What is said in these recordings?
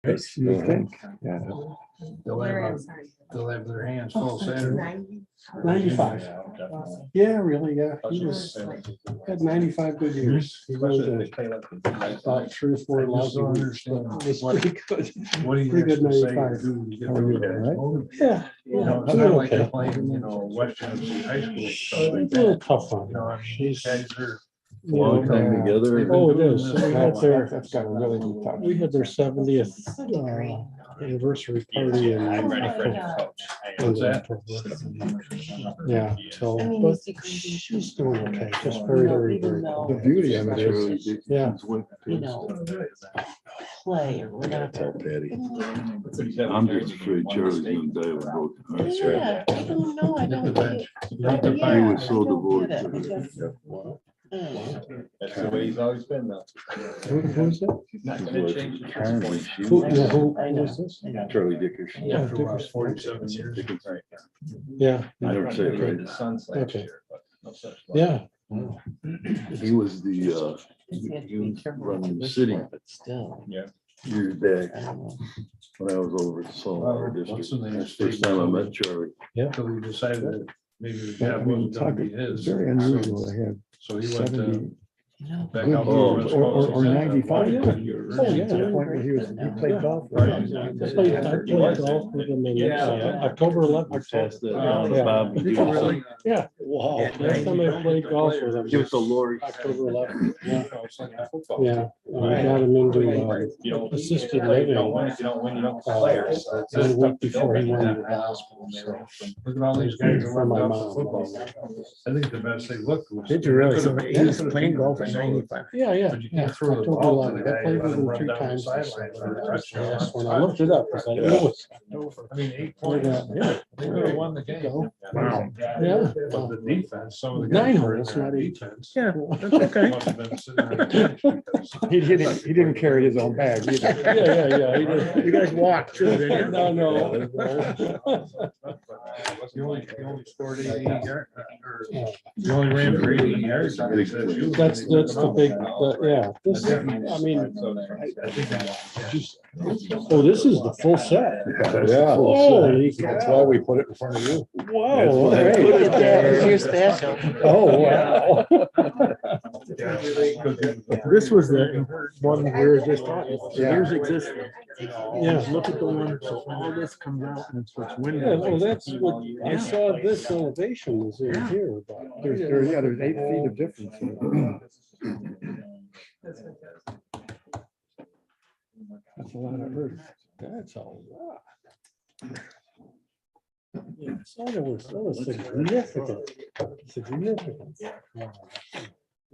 Yes, you think, yeah. They'll have their hands full Saturday. 95. Yeah, really, yeah. He was, had 95 good years. He was about 3 or 4 lousy weeks, but it was pretty good. What do you Pretty good have to say 95. to do to get How are you, those guys right? moving? Yeah, You know, it's doing not like they're okay. playing, you know, West Tennessee High School. and stuff like It's a little that. tough on You know, I him. mean, these guys are. You Long know, time They've together. been Oh, it doing is. this We had their, That's got to really be tough. we had their 70th anniversary party in October. What's that? Yeah, so, but she's doing okay. Just very, very, very. The beauty of it is, Yeah. you know, play or whatever. tell Patty. I'm just afraid Charlie's gonna die of a broken heart. Yeah, I don't know, I don't get. Not the Yeah, He fact. was so I don't get devoted it, to it. because, That's the way he's always been though. Who's that? He's not gonna change it. Carmen, she Who, was- yeah, who I know. was this? I know. Charlie Dickerson. Yeah. After about 47 years. Yeah, I don't say it right. The Suns last Okay. year, but no such luck. yeah. He was the, You have to he be was careful running with the this city one, but still, years back I don't know. when I was over at Salem What's District. the name? That's the first time I met Charlie. Until he decided that maybe the Yeah, I job mean, wasn't gonna talk- be it's his. very unusual to have So he went 70 No. back good out. years, or 95 Yeah. good years. Oh, yeah. To the point where he played golf. with Right. us. I played golf with him in October 11th. Passed that Yeah. down to Bob. Did you really? Yeah. Wow. Last time I played golf with him. Give it to Lori. October 11th. Yeah. It's like a football. Yeah. We got him into You don't- assisted you living. don't win if you don't win, you don't play. So it's And just the week tough to before he go went back. into the hospital. So. Look at all these guys that For my left off mom. the football. I think the best they looked was. Did you really? So They he was could've playing beat golf them, in so- 95. Yeah, yeah. But you Yeah. can't throw the October ball to 11th. the I guy played and let with him him run 3 down the times. sideline for a touchdown. Yes, when I looked it up, I thought, oh, I mean, 8 We're points. gonna- yeah. They could have won the game. Go. Wow. Yeah. But the defense, some of the 9 guys were in holes, their not 8. defense. Yeah, that's okay. Must have been sitting on the bench because- He didn't carry his own bag either. Yeah. He did. You guys walked through, didn't you? No. You only scored 80 yards, or you only ran for 80 yards. That's the big, yeah. This, I mean, just, oh, this is the full set. Yeah. Holy That's cow. why we put it in front of you. Wow. That's why I okay. put Look at that, it's your special. Oh, wow. This was the one we were just talking. So Yeah. here's existing. Yeah. Look at the one, so all this comes out and it's what's Yeah, window. well, that's what, I saw this elevation was in here, but. There's 8 feet of difference. That's a lot of earth. That's a lot. Yeah, so that was significant.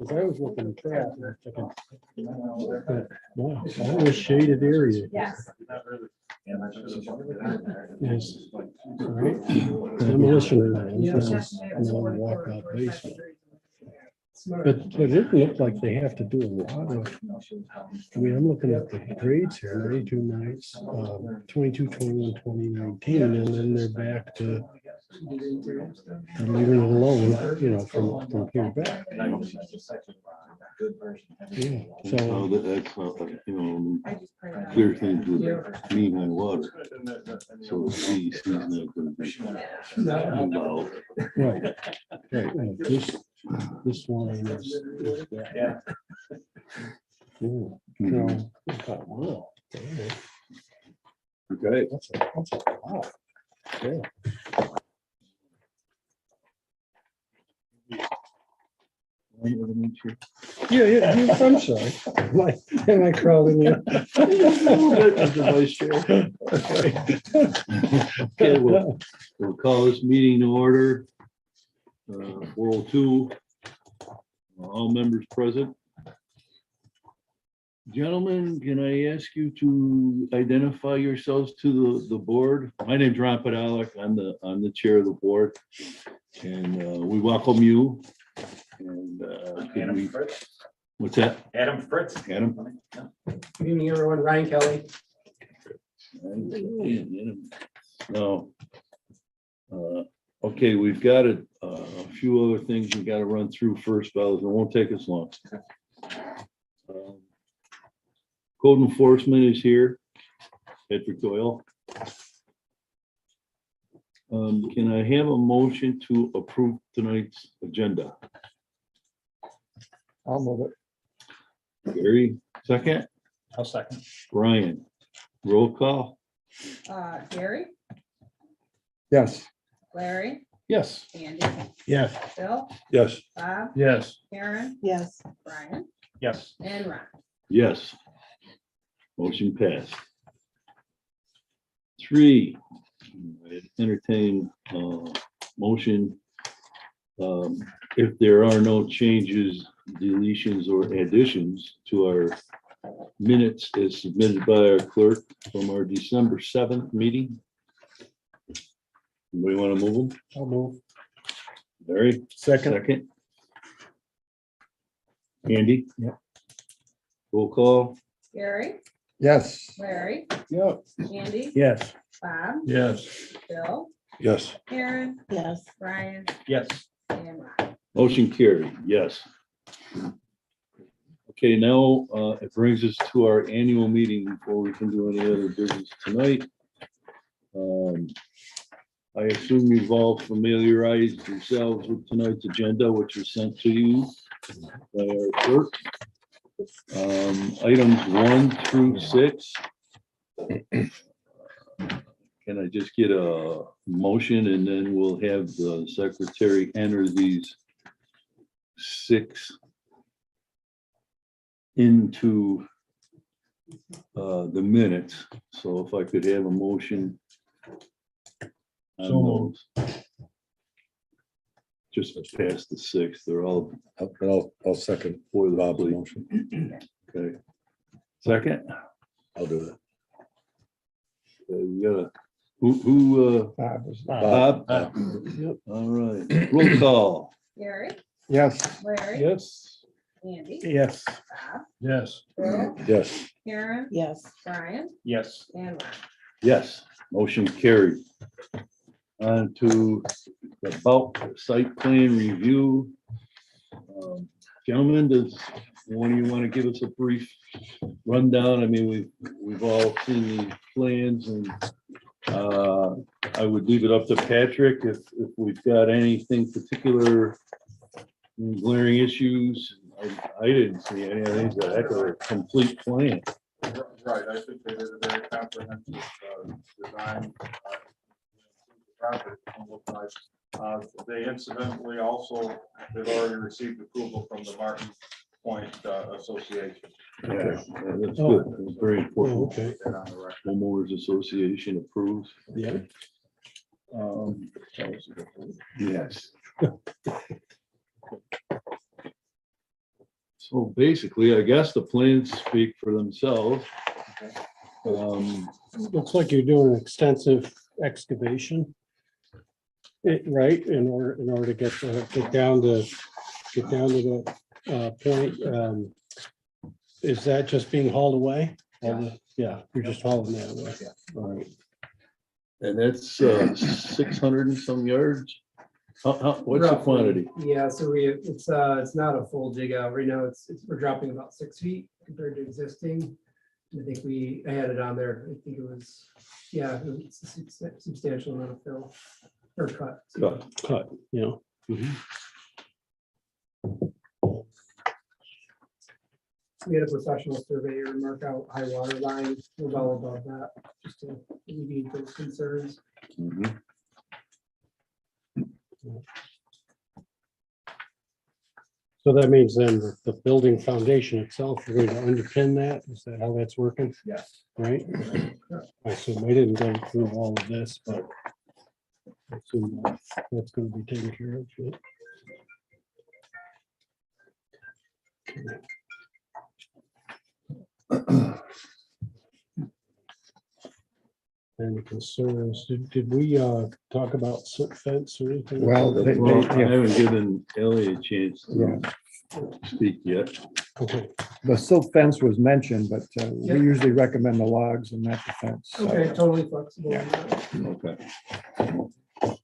As I was looking at that, I was thinking, wow, all this shaded area. Yes. Yes, right? Demolition land, this is another walkout basement. But it didn't look like they have to do a lot of, I mean, I'm looking at the grades here, 92 nights, 22, 21, 2019, and then they're back to they're leaving it alone, you know, from here back. Yeah, So so, that's how, you know, clear things with mean high water. So he's not gonna be involved. right, right, this one is that. Ooh, no, wow, damn, Okay. that's a lot. Yeah. Yeah, I'm sorry. Am I crawling in? Okay, we'll call this meeting to order. 4:02. All members present. Gentlemen, can I ask you to identify yourselves to the board? My name's Ron Podolak. I'm the chair of the board. And we welcome you. And can Adam we- Fritz. what's that? Adam Fritz. Adam? Good evening, everyone. Ryan Kelly. No. Okay, we've got a few other things we got to run through first, fellas. It won't take us long. Code enforcement is here. Patrick Doyle. Can I have a motion to approve tonight's agenda? I'll move it. Gary, second. I'll second. Brian, roll call. Gary, Yes. Larry, Yes. Andy, Yeah. Bill, Yes. Bob, Yes. Karen, Yes. Brian, Yes. and Ron. Yes. Motion passed. 3, I entertain motion. If there are no changes, deletions, or additions to our minutes as submitted by our clerk from our December 7th meeting. Anybody want to move them? I'll move. Larry? Second. Andy? Yep. Roll call. Gary, Yes. Larry, Yep. Andy, Yes. Bob, Yes. Bill, Yes. Karen, Yes. Brian, Yes. and Ron. Motion carried, yes. Okay, now it brings us to our annual meeting before we can do any other business tonight. I assume you've all familiarized yourselves with tonight's agenda, which was sent to you by our clerk. Items 1 through 6. Can I just get a motion and then we'll have the secretary enter these 6 into the minutes. So if I could have a motion. on So moved. those. Just past the 6, they're all I'll second for the Bob's plea. motion. Okay. Second, I'll do that. we got a, who, Bob? Yep. All right, roll call. Gary, Yes. Larry, Yes. Andy, Yes. Bob, Yes. Bill, Yes. Karen, Yes. Brian, Yes. and Ron. Yes, motion carried. On to the bulk site plan review. Gentlemen, does one of you want to give us a brief rundown? I mean, we've all seen the plans and I would leave it up to Patrick if we've got anything particular, glaring issues. I didn't see any. I think it's a heck of a complete plan. Right, I think they did a very comprehensive design. Project from both sides. They incidentally also, they've already received approval from the Martin Point Association. Yeah, that's good. It's very Oh, important. okay. Get that on the record. Homeowners Association approves. Yeah. Yes. So basically, I guess the plans speak for themselves. Looks like you're doing an extensive excavation. Right, in order to get down to the point. Is that just being hauled away? Yeah, you're just hauling that away. All right. And that's 600 and some yards. What's the Roughly. quantity? Yeah, so it's not a full dig out. Right now, we're dropping about 6 feet compared to existing. I think I had it on there. I think it was, yeah, it's a substantial amount of fill or cut. Cut, you know. We had a professional surveyor mark out high water line, was all above that, just to alleviate those concerns. Mhm. So that means then the building foundation itself, you're going to underpin that? Is that how that's working? Yes. Right? I assume we didn't go through all of this, but I assume that's going to be taken care of. Yeah. Any concerns? Did we talk about silk fence or anything? Well, Well, I haven't given Ellie a chance to speak yet. Okay. The silk fence was mentioned, but we Yep. usually recommend the logs and not the fence. so- Okay, totally flexible. on Yeah. that. Okay.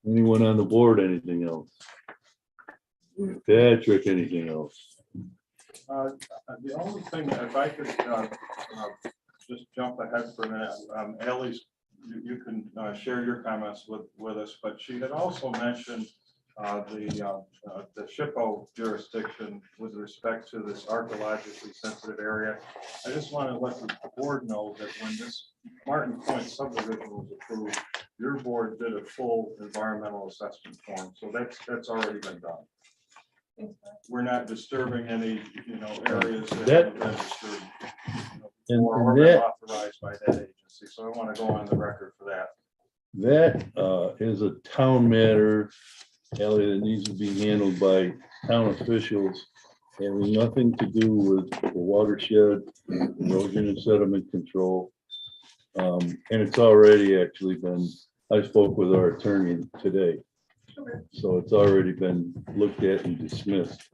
Anyone on the board, anything else? Patrick, anything else? The only thing, if I could just jump ahead for a minute, Ally's, you can share your comments with us, but she had also mentioned the SHPO jurisdiction with respect to this archaeologically sensitive area. I just want to let the board know that when this Martin Point subdivision was approved, your board did a full environmental assessment form, so that's already been done. We're not disturbing any, areas that have been disturbed, or been authorized by that agency, so I want to go on the record for that. That is a town matter, Ellie, that needs to be handled by town officials, having nothing to do with the watershed, erosion and sediment control. And it's already actually been, I spoke with our attorney today. So it's already been looked at and dismissed.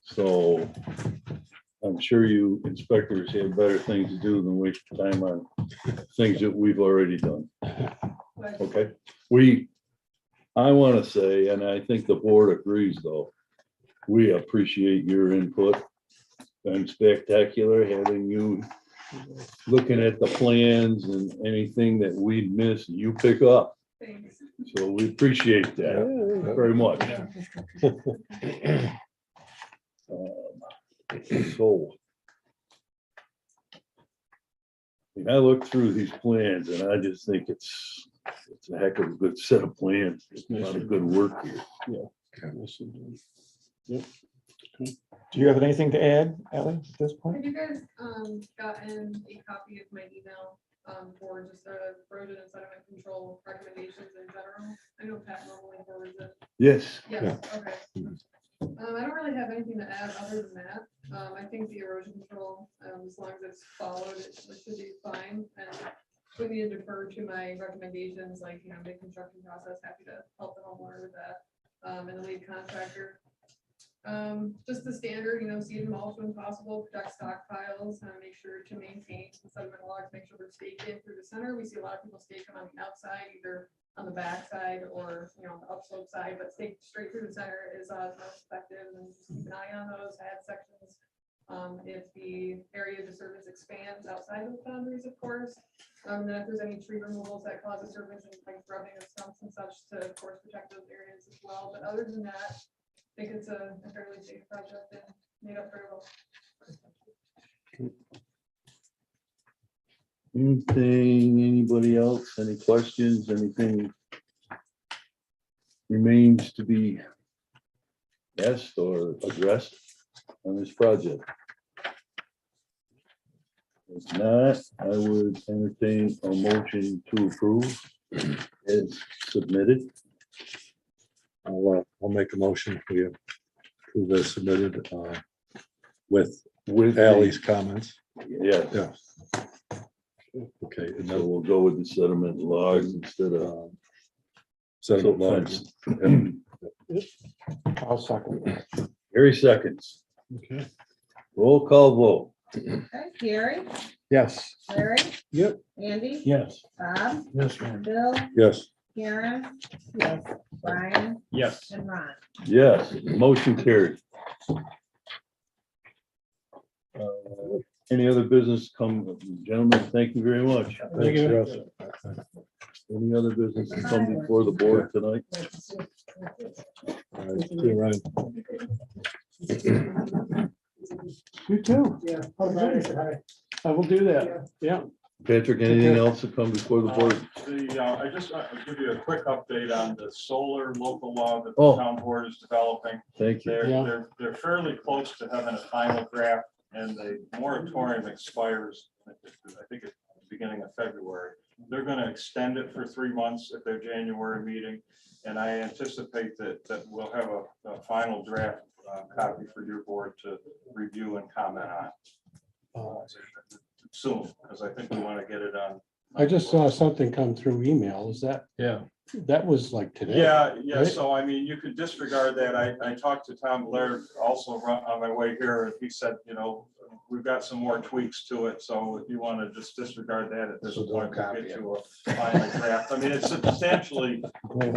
So I'm sure you inspectors have better things to do than waste time on things that we've already done. Okay, I want to say, and I think the board agrees though, we appreciate your input. Been spectacular having you looking at the plans and anything that we miss, you pick up. Thanks. So we appreciate that very much. So I looked through these plans and I just think it's a heck of a good set of plans. There's a lot of good work here. Do you have anything to add, Ally, at this point? Have you guys gotten a copy of my email for just erosion and sediment control recommendations in general? I know Pat normally forwards it. Yes. Yes, okay. I don't really have anything to add other than that. I think the erosion control, as long as it's followed, it should be fine. And we need to defer to my recommendations, like, the construction process, happy to help the homeowner with that. And the lead contractor. Just the standard, seed and mulch when possible, protect stockpiles, make sure to maintain sediment logs, make sure they're staked in through the center. We see a lot of people stake them on the outside, either on the back side or, on the upslope side, but stake straight through the center is most effective, and just keep an eye on those, add sections. If the area of disturbance expands outside of the boundaries, of course, then if there's any tree removals that cause disturbance and like rubbing of stumps and such to, of course, protect those areas as well. But other than that, I think it's a fairly safe project and made up very well. Anything, anybody else, any questions, anything remains to be asked or addressed on this project? If not, I would entertain a motion to approve as submitted. I'll make a motion for you. Approve as submitted with With Ally's comments. Yeah, Yeah. Okay, and so then we'll go with the sediment logs instead of sediment silt logs. fence. I'll second. Gary seconds. Okay. Roll call vote. Okay, Gary, Yes. Larry. Yep. Andy. Yes. Bob, Yes, ma'am. Bill, Yes. Karen. Yes. Brian Yes. and Ron. Yes, motion carried. Any other business come, gentlemen, thank you very much. Thank you. Yes. Any other business to come before the board tonight? See you, Ryan. You too. Yeah. I will do that. Yeah. Patrick, anything else to come before the board? I just want to give you a quick update on the solar local law that Oh. the town board is developing. Thank you. They're fairly close to having a final draft, and the moratorium expires, I think at the beginning of February. They're going to extend it for 3 months at their January meeting, and I anticipate that we'll have a final draft copy for your board to review and comment on soon, because I think we want to get it on. I just saw something come through email. Is that, that was like today? Yeah, right? so I mean, you could disregard that. I talked to Tom Blair also on my way here, and he said, we've got some more tweaks to it, so if you want to just disregard that at this point, we'll get you a final draft. I mean, it's substantially, what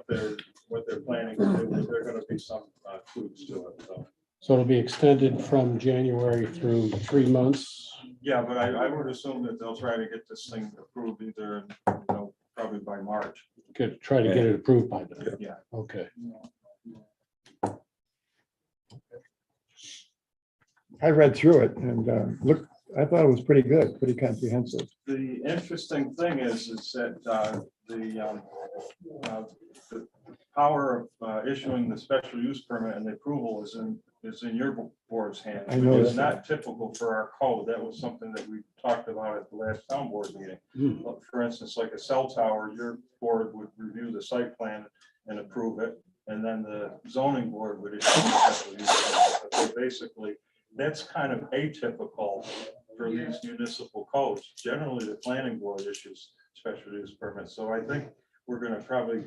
they're planning to do, but there are gonna be some tweaks to it, so. So it'll be extended from January through 3 months. Yeah, but I would assume that they'll try to get this thing approved either, probably by March. Try to get it approved by then. Yeah. Okay. I read through it and look, I thought it was pretty good, pretty comprehensive. The interesting thing is that the power of issuing the special use permit and the approval is in your board's hands. I know It's that. not typical for our code. That was something that we talked about at the last town board meeting. For instance, like a cell tower, your board would review the site plan and approve it, and then the zoning board would issue the special use permit. But so basically, that's kind of atypical for these municipal codes. Generally, the planning board issues special use permits. So I think we're gonna probably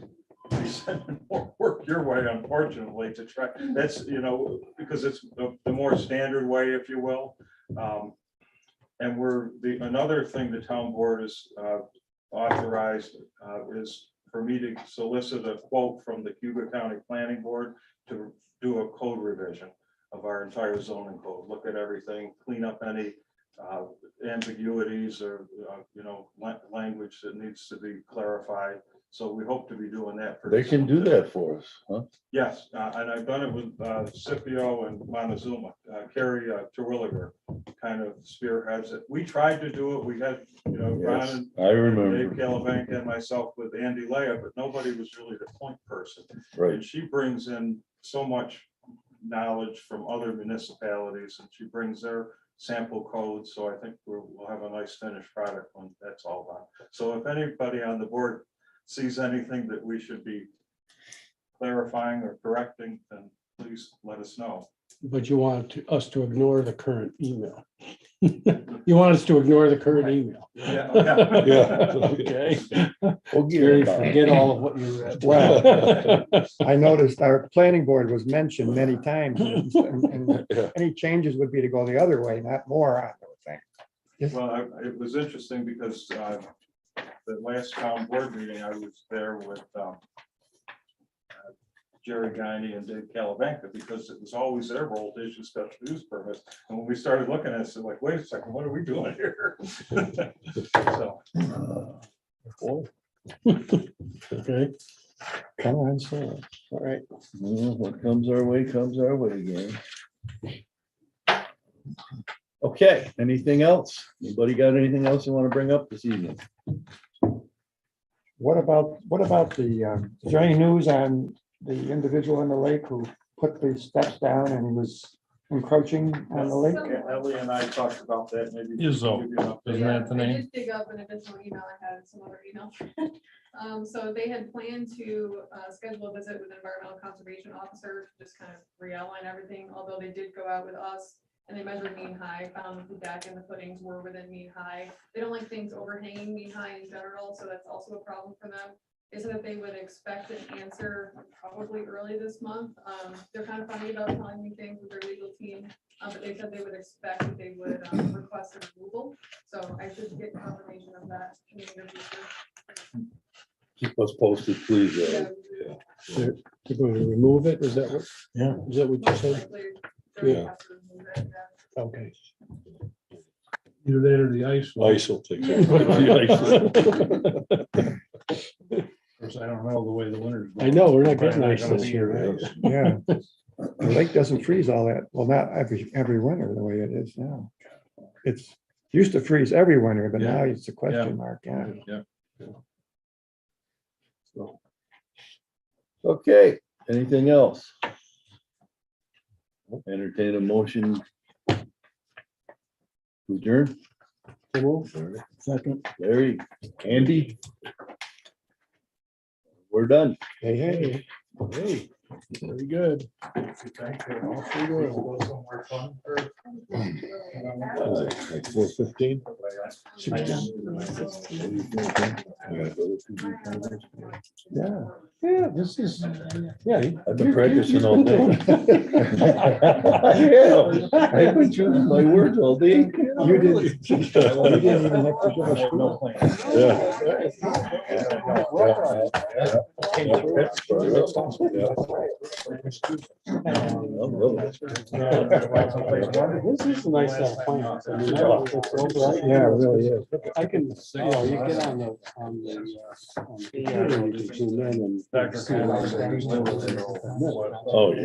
be sending more work your way, unfortunately, to try. That's, because it's the more standard way, if you will. And another thing the town board is authorized is for me to solicit a quote from the Cuba County Planning Board to do a code revision of our entire zoning code, look at everything, clean up any ambiguities or, language that needs to be clarified. So we hope to be doing that. They can do that for us, huh? Yes, and I've done it with Scipio and Montezuma. Carrie Terwilliger kind of spearheads it. We tried to do it. We had, Ron Yes, and I remember. Dave Calavanca and myself with Andy Leah, but nobody was really the point person. Right. And she brings in so much knowledge from other municipalities, and she brings their sample codes. So I think we'll have a nice finished product when that's all done. So if anybody on the board sees anything that we should be clarifying or correcting, then please let us know. But you want us to ignore the current email. You want us to ignore the current email. Yeah. Okay. We'll Jerry, get it. forget all of what you read. Well, I noticed our planning board was mentioned many times, and Yeah. any changes would be to go the other way, not more, I would think. Well, it was interesting because the last town board meeting, I was there with Jerry Guiney and Dave Calavanca, because it was always their role to issue special use permits. And when we started looking at it, it's like, wait a second, what are we doing here? So, Okay, Come on, so. all right. Well, what comes our way, gang. Okay, anything else? Anybody got anything else you want to bring up this evening? What about the, is there any news on the individual in the lake who put the steps down and he was encroaching on the lake? Ellie and I talked about that, maybe. Izzo. give you an update. Isn't Yeah, that the I name? did dig up an additional email I had, some other email. So they had planned to schedule a visit with an environmental conservation officer, to just kind of realign everything, although they did go out with us and they measured mean high, found that the deck and the footings were within mean high. They don't like things overhanging mean high in general, so that's also a problem for them. They said that they would expect an answer probably early this month. They're kind of funny about telling me things with their legal team, but they said they would expect that they would request a removal. So I should get confirmation of that in the near future. Keep us posted, please. Yeah, You're going to remove it? Is that what? Yeah. Is that what you most said? likely, they're gonna have to remove it, yeah. Okay. Either that or the ice. Ice will take care Of course, I don't know the way the winter's. I know, we're not getting Probably ice not gonna this be year, here. right? Yeah. The lake doesn't freeze all that, well, not every winter the way it is now. It's used to freeze every winter, but now it's a question mark, yeah. Okay, anything else? Entertain a motion. to Adjourn. Second. Larry, Andy. We're done. Hey, hey. Hey, very good. Like 4:15. Yeah. Yeah, this is, yeah. I've been practicing all day. Yeah, I've been choosing my words all day. You didn't, you didn't even have to go to school. This is a nice plant. I mean, Yeah, it really is. I can, you get on the computer, you can zoom in and see. Oh, yeah.